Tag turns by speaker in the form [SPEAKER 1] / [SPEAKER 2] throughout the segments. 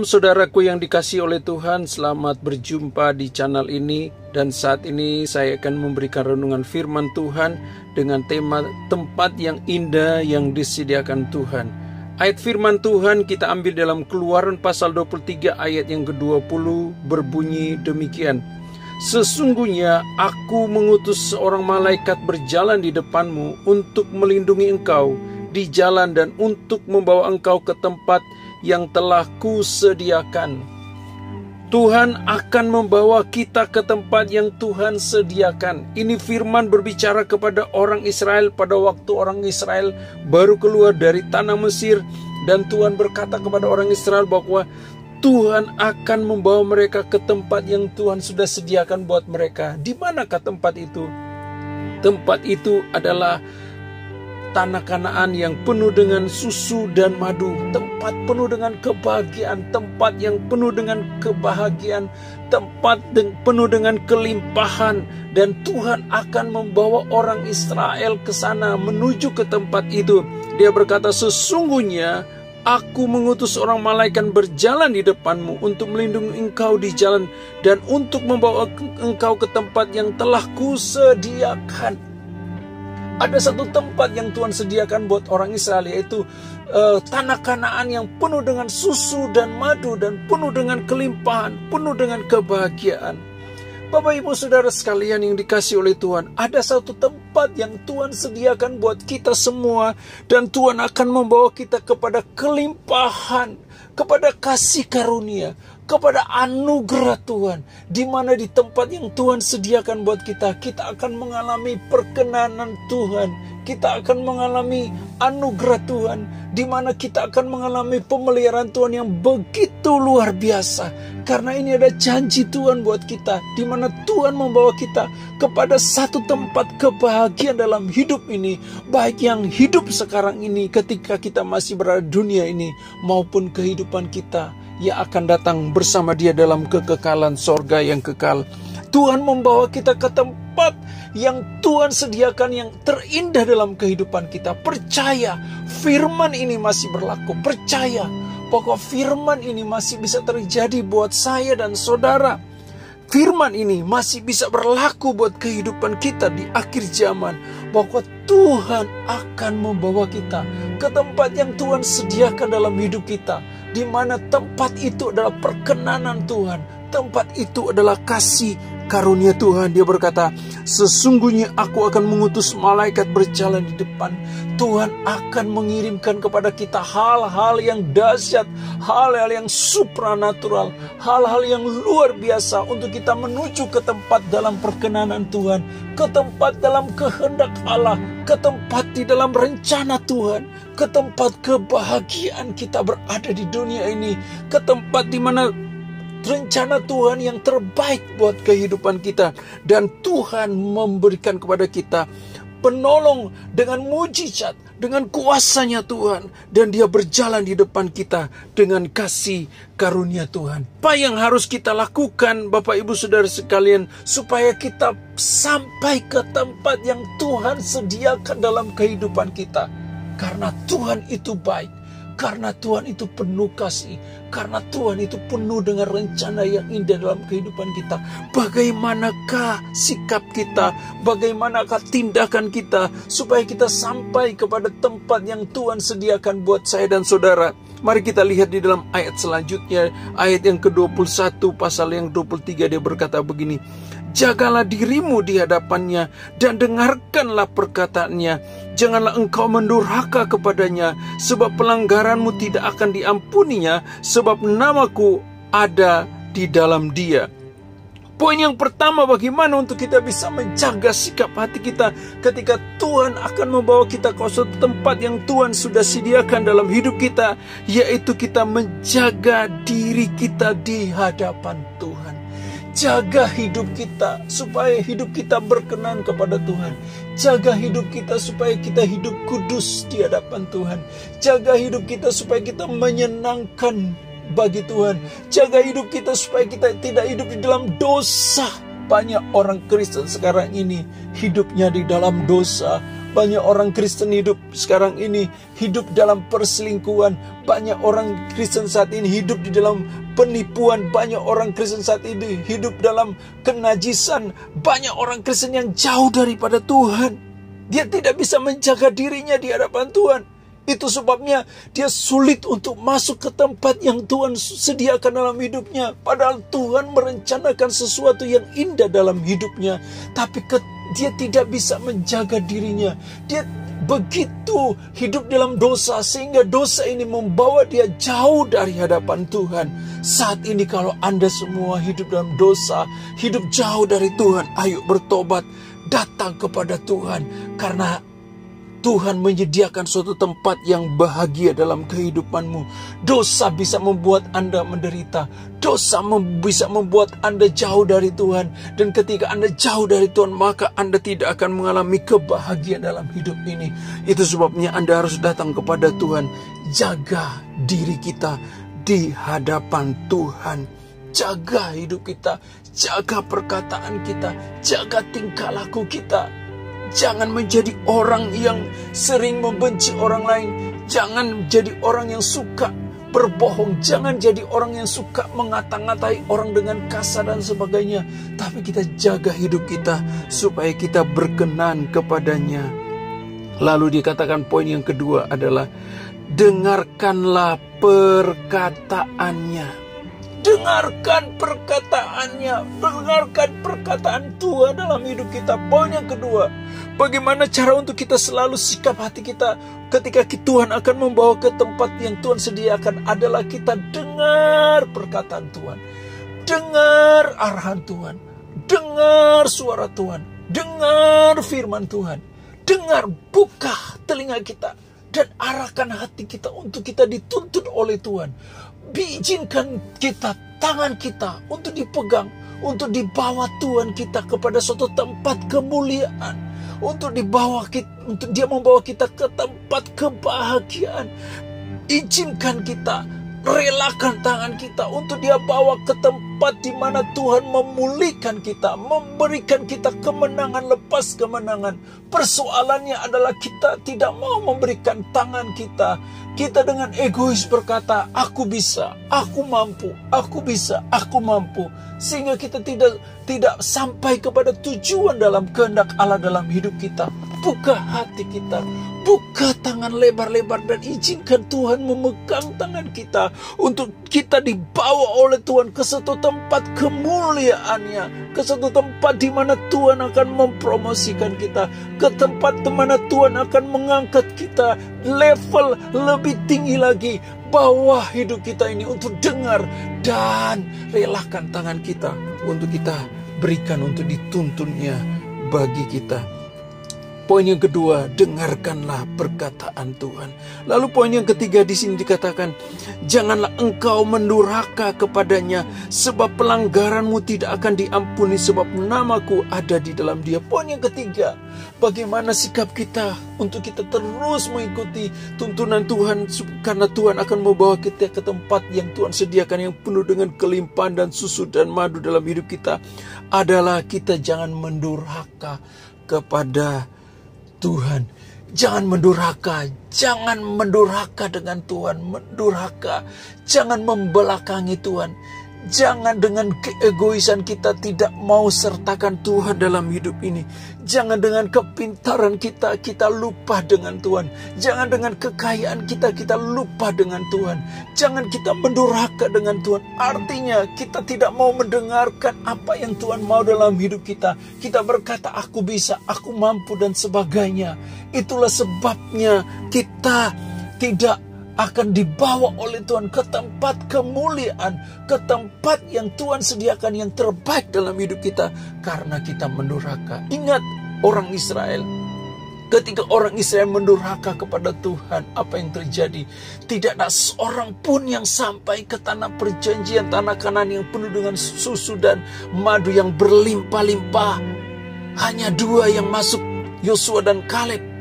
[SPEAKER 1] Shalom saudaraku yang dikasihi oleh Tuhan, selamat berjumpa di channel ini. Dan saat ini saya akan memberikan renungan firman Tuhan dengan tema tempat yang indah yang disediakan Tuhan. Ayat firman Tuhan kita ambil dalam Keluaran pasal 23 ayat yang ke-20 berbunyi demikian. Sesungguhnya aku mengutus seorang malaikat berjalan di depanmu untuk melindungi engkau di jalan dan untuk membawa engkau ke tempat yang telah kusediakan. Tuhan akan membawa kita ke tempat yang Tuhan sediakan. Ini firman berbicara kepada orang Israel pada waktu orang Israel baru keluar dari tanah Mesir. Dan Tuhan berkata kepada orang Israel bahwa Tuhan akan membawa mereka ke tempat yang Tuhan sudah sediakan buat mereka. Di manakah tempat itu? Tempat itu adalah tanah Kanaan yang penuh dengan susu dan madu, tempat penuh dengan kebahagiaan, tempat yang penuh dengan kebahagiaan, tempat penuh dengan kelimpahan. Dan Tuhan akan membawa orang Israel ke sana menuju ke tempat itu. Dia berkata, sesungguhnya aku mengutus orang malaikat berjalan di depanmu untuk melindungi engkau di jalan dan untuk membawa engkau ke tempat yang telah kusediakan. Ada satu tempat yang Tuhan sediakan buat orang Israel, yaitu tanah Kanaan yang penuh dengan susu dan madu dan penuh dengan kelimpahan, penuh dengan kebahagiaan. Bapak Ibu Saudara sekalian yang dikasihi oleh Tuhan, ada satu tempat yang Tuhan sediakan buat kita semua, dan Tuhan akan membawa kita kepada kelimpahan, kepada kasih karunia, kepada anugerah Tuhan. Di mana di tempat yang Tuhan sediakan buat kita, kita akan mengalami perkenanan Tuhan, kita akan mengalami anugerah Tuhan, di mana kita akan mengalami pemeliharaan Tuhan yang begitu luar biasa. Karena ini ada janji Tuhan buat kita, di mana Tuhan membawa kita kepada satu tempat kebahagiaan dalam hidup ini, baik yang hidup sekarang ini ketika kita masih berada di dunia ini, maupun kehidupan kita yang akan datang bersama Dia dalam kekekalan sorga yang kekal. Tuhan membawa kita ke tempat yang Tuhan sediakan yang terindah dalam kehidupan kita. Percaya firman ini masih berlaku. Percaya bahwa firman ini masih bisa terjadi buat saya dan saudara. Firman ini masih bisa berlaku buat kehidupan kita di akhir zaman. Bahwa Tuhan akan membawa kita ke tempat yang Tuhan sediakan dalam hidup kita, di mana tempat itu adalah perkenanan Tuhan, tempat itu adalah kasih karunia Tuhan. Dia berkata, sesungguhnya aku akan mengutus malaikat berjalan di depan. Tuhan akan mengirimkan kepada kita hal-hal yang dahsyat, hal-hal yang supranatural, hal-hal yang luar biasa untuk kita menuju ke tempat dalam perkenanan Tuhan, ke tempat dalam kehendak Allah, ke tempat di dalam rencana Tuhan, ke tempat kebahagiaan kita berada di dunia ini, ke tempat di mana rencana Tuhan yang terbaik buat kehidupan kita. Dan Tuhan memberikan kepada kita penolong dengan mujizat, dengan kuasanya Tuhan. Dan Dia berjalan di depan kita dengan kasih karunia Tuhan. Apa yang harus kita lakukan Bapak Ibu Saudara sekalian, supaya kita sampai ke tempat yang Tuhan sediakan dalam kehidupan kita? Karena Tuhan itu baik, karena Tuhan itu penuh kasih, karena Tuhan itu penuh dengan rencana yang indah dalam kehidupan kita. Bagaimanakah sikap kita, bagaimanakah tindakan kita, supaya kita sampai kepada tempat yang Tuhan sediakan buat saya dan saudara? Mari kita lihat di dalam ayat selanjutnya, ayat yang ke-21 pasal yang 23. Dia berkata begini, jagalah dirimu di hadapannya dan dengarkanlah perkataannya. Janganlah engkau mendurhaka kepadanya, sebab pelanggaranmu tidak akan diampuninya, sebab namaku ada di dalam dia. Poin yang pertama, bagaimana untuk kita bisa menjaga sikap hati kita ketika Tuhan akan membawa kita ke suatu tempat yang Tuhan sudah sediakan dalam hidup kita, yaitu kita menjaga diri kita di hadapan Tuhan. Jaga hidup kita supaya hidup kita berkenan kepada Tuhan. Jaga hidup kita supaya kita hidup kudus di hadapan Tuhan. Jaga hidup kita supaya kita menyenangkan bagi Tuhan. Jaga hidup kita supaya kita tidak hidup di dalam dosa. Banyak orang Kristen sekarang ini hidupnya di dalam dosa, Banyak orang Kristen hidup sekarang ini hidup dalam perselingkuhan. Banyak orang Kristen saat ini hidup di dalam penipuan. Banyak orang Kristen saat ini hidup dalam kenajisan. Banyak orang Kristen yang jauh daripada Tuhan. Dia tidak bisa menjaga dirinya di hadapan Tuhan. Itu sebabnya dia sulit untuk masuk ke tempat yang Tuhan sediakan dalam hidupnya. Padahal Tuhan merencanakan sesuatu yang indah dalam hidupnya. Tapi dia tidak bisa menjaga dirinya. Dia begitu hidup dalam dosa sehingga dosa ini membawa dia jauh dari hadapan Tuhan. Saat ini kalau Anda semua hidup dalam dosa, hidup jauh dari Tuhan, ayo bertobat, datang kepada Tuhan. Karena Tuhan menyediakan suatu tempat yang bahagia dalam kehidupanmu. Dosa bisa membuat Anda menderita. Dosa bisa membuat Anda jauh dari Tuhan. Dan ketika Anda jauh dari Tuhan, maka Anda tidak akan mengalami kebahagiaan dalam hidup ini. Itu sebabnya Anda harus datang kepada Tuhan. Jaga diri kita di hadapan Tuhan. Jaga hidup kita. Jaga perkataan kita. Jaga tingkah laku kita. Jangan menjadi orang yang sering membenci orang lain. Jangan menjadi orang yang suka berbohong. Jangan jadi orang yang suka mengata-ngatai orang dengan kasar dan sebagainya. Tapi kita jaga hidup kita supaya kita berkenan kepadanya. Lalu dikatakan poin yang kedua adalah dengarkanlah perkataannya. Dengarkan perkataannya. Dengarkan perkataan Tuhan dalam hidup kita. Poin yang kedua, bagaimana cara untuk kita selalu sikap hati kita ketika Tuhan akan membawa ke tempat yang Tuhan sediakan adalah kita dengar perkataan Tuhan. Dengar arahan Tuhan. Dengar suara Tuhan. Dengar firman Tuhan. Dengar, buka telinga kita dan arahkan hati kita untuk kita dituntun oleh Tuhan. Izinkan kita, tangan kita untuk dipegang, untuk dibawa Tuhan kita kepada suatu tempat kemuliaan, untuk dia membawa kita ke tempat kebahagiaan. Izinkan kita, relakan tangan kita untuk dia bawa ke tempat di mana Tuhan memulihkan kita, memberikan kita kemenangan lepas kemenangan. Persoalannya adalah kita tidak mau memberikan tangan kita. Kita dengan egois berkata, aku bisa, aku mampu, aku bisa, aku mampu. Sehingga kita tidak sampai kepada tujuan dalam kehendak Allah dalam hidup kita. Buka hati kita, buka tangan lebar-lebar dan izinkan Tuhan memegang tangan kita untuk kita dibawa oleh Tuhan ke satu tempat kemuliaannya, ke satu tempat di mana Tuhan akan mempromosikan kita, ke tempat di mana Tuhan akan mengangkat kita level lebih tinggi lagi. Bawa hidup kita ini untuk dengar dan relakan tangan kita untuk kita berikan untuk dituntunnya bagi kita. Poin yang kedua, dengarkanlah perkataan Tuhan. Lalu poin yang ketiga di sini dikatakan, janganlah engkau mendurhaka kepadanya, sebab pelanggaranmu tidak akan diampuni, sebab namaku ada di dalam dia. Poin yang ketiga, bagaimana sikap kita untuk kita terus mengikuti tuntunan Tuhan, karena Tuhan akan membawa kita ke tempat yang Tuhan sediakan yang penuh dengan kelimpahan dan susu dan madu dalam hidup kita, adalah kita jangan mendurhaka kepada Tuhan. Jangan mendurhaka, jangan mendurhaka dengan Tuhan, mendurhaka, jangan membelakangi Tuhan. Jangan dengan keegoisan kita tidak mau sertakan Tuhan dalam hidup ini. Jangan dengan kepintaran kita lupa dengan Tuhan. Jangan dengan kekayaan kita lupa dengan Tuhan. Jangan kita mendurhaka dengan Tuhan. Artinya kita tidak mau mendengarkan apa yang Tuhan mau dalam hidup kita. Kita berkata aku bisa, aku mampu dan sebagainya. Itulah sebabnya kita tidak akan dibawa oleh Tuhan ke tempat kemuliaan, ke tempat yang Tuhan sediakan yang terbaik dalam hidup kita, karena kita mendurhaka. Ingat orang Israel, ketika orang Israel mendurhaka kepada Tuhan, apa yang terjadi? Tidak ada seorang pun yang sampai ke tanah perjanjian, tanah Kanaan yang penuh dengan susu dan madu yang berlimpah-limpah. Hanya 2 yang masuk, Yosua dan Kaleb.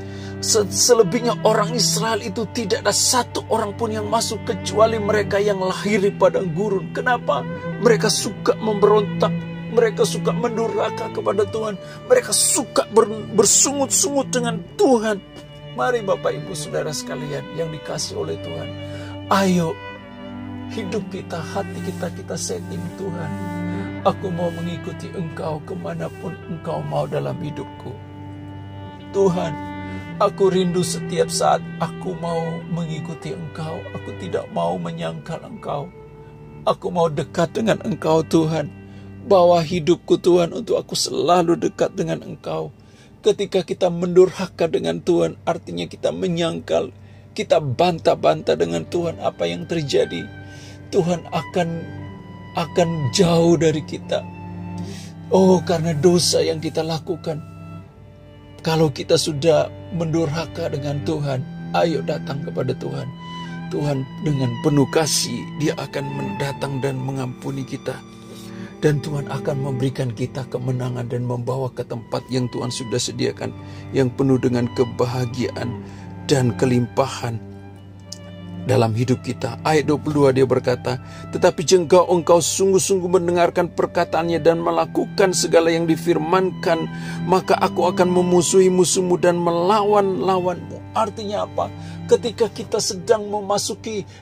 [SPEAKER 1] Selebihnya orang Israel itu tidak ada satu orang pun yang masuk kecuali mereka yang lahir di padang gurun. Kenapa? Mereka suka memberontak, Mereka suka mendurhaka kepada Tuhan. Mereka suka bersungut-sungut dengan Tuhan. Mari Bapak Ibu Saudara sekalian yang dikasih oleh Tuhan, ayo hidup kita, hati kita setting Tuhan. Aku mau mengikuti Engkau kemanapun Engkau mau dalam hidupku. Tuhan, aku rindu setiap saat aku mau mengikuti Engkau. Aku tidak mau menyangkal Engkau. Aku mau dekat dengan Engkau Tuhan. Bawa hidupku Tuhan untuk aku selalu dekat dengan Engkau. Ketika kita mendurhaka dengan Tuhan, artinya kita menyangkal, kita bantah-bantah dengan Tuhan, apa yang terjadi? Tuhan akan jauh dari kita. Oh, karena dosa yang kita lakukan. Kalau kita sudah mendurhaka dengan Tuhan, ayo datang kepada Tuhan. Tuhan dengan penuh kasih, Dia akan mendatang dan mengampuni kita. Dan Tuhan akan memberikan kita kemenangan dan membawa ke tempat yang Tuhan sudah sediakan, yang penuh dengan kebahagiaan dan kelimpahan dalam hidup kita. Ayat 22 dia berkata, tetapi jika engkau sungguh-sungguh mendengarkan perkataannya dan melakukan segala yang difirmankan, maka aku akan memusuhi musuhmu dan melawan lawanmu. Artinya apa? Ketika kita sedang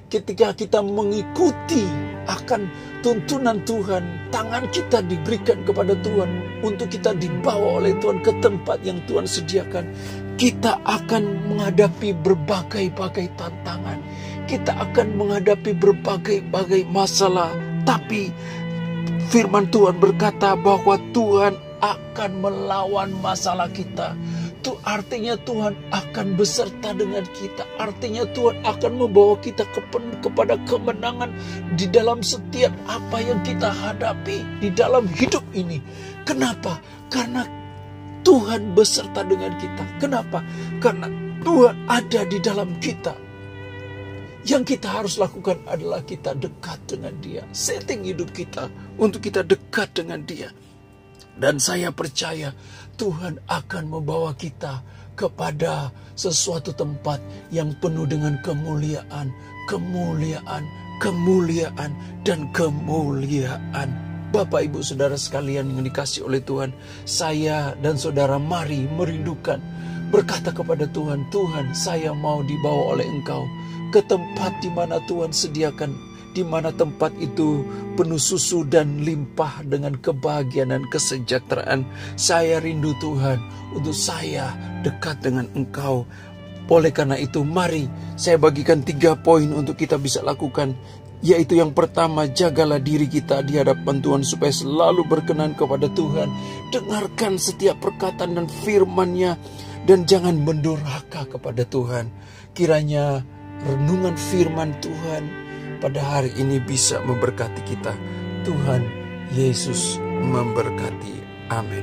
[SPEAKER 1] ketika kita mengikuti akan tuntunan Tuhan, tangan kita diberikan kepada Tuhan untuk kita dibawa oleh Tuhan ke tempat yang Tuhan sediakan. Kita akan menghadapi berbagai-bagai tantangan. Kita akan menghadapi berbagai-bagai masalah. Tapi firman Tuhan berkata bahwa Tuhan akan melawan masalah kita. Itu artinya Tuhan akan beserta dengan kita. Artinya Tuhan akan membawa kita kepada kemenangan di dalam setiap apa yang kita hadapi di dalam hidup ini. Kenapa? Karena Tuhan beserta dengan kita. Kenapa? Karena Tuhan ada di dalam kita. Yang kita harus lakukan adalah kita dekat dengan Dia. Setting hidup kita untuk kita dekat dengan Dia. Dan saya percaya Tuhan akan membawa kita kepada sesuatu tempat yang penuh dengan kemuliaan, dan kemuliaan. Bapak Ibu Saudara sekalian yang dikasih oleh Tuhan, saya dan saudara mari merindukan, berkata kepada Tuhan, Tuhan, saya mau dibawa oleh Engkau ke tempat di mana Tuhan sediakan, di mana tempat itu penuh susu dan limpah dengan kebahagiaan dan kesejahteraan. Saya rindu Tuhan untuk saya dekat dengan Engkau. Oleh karena itu, mari saya bagikan 3 poin untuk kita bisa lakukan. Yaitu yang pertama, jagalah diri kita di hadapan Tuhan supaya selalu berkenan kepada Tuhan. Dengarkan setiap perkataan dan firman-Nya dan jangan mendurhaka kepada Tuhan. Kiranya renungan firman Tuhan pada hari ini bisa memberkati kita. Tuhan Yesus memberkati. Amin.